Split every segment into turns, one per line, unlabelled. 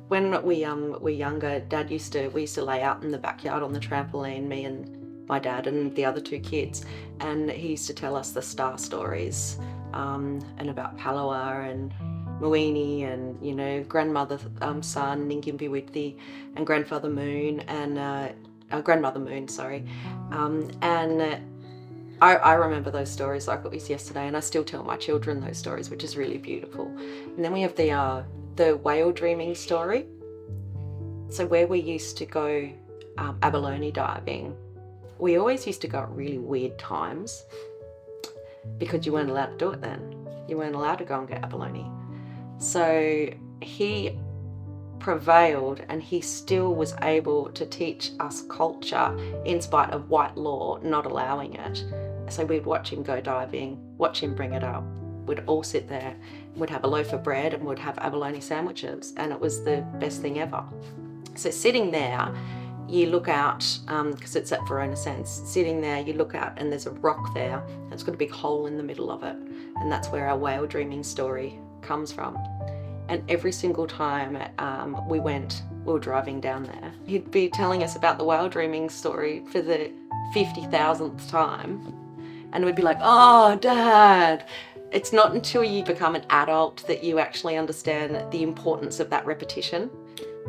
When we were younger, we used to lay out in the backyard on the trampoline, me and my dad and the other two kids, and he used to tell us the star stories, and about Palawa and Moini and, you know, grandmother sun, Ningimbywiti, and grandfather moon and grandmother moon, sorry, and I remember those stories like it was yesterday, and I still tell my children those stories, which is really beautiful. And then we have the whale dreaming story. So where we used to go abalone diving, we always used to go at really weird times because you weren't allowed to do it then. You weren't allowed to go and get abalone. So he prevailed, and he still was able to teach us culture in spite of white law not allowing it. So we'd watch him go diving, watch him bring it up. We'd all sit there, we'd have a loaf of bread and we'd have abalone sandwiches, and it was the best thing ever. So sitting there, you look out, because it's at Verona Sands, sitting there, you look out and there's a rock there, and it's got a big hole in the middle of it, and that's where our whale dreaming story comes from. And every single time we were driving down there, he'd be telling us about the whale dreaming story for the 50,000th time. And we'd be like, oh, Dad. It's not until you become an adult that you actually understand the importance of that repetition.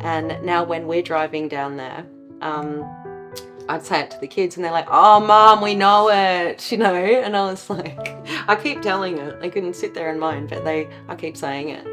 And now when we're driving down there, I'd say it to the kids and they're like, oh, Mom, we know it, you know? And I was like, I keep telling it. I couldn't sit there and moan, but I keep saying it.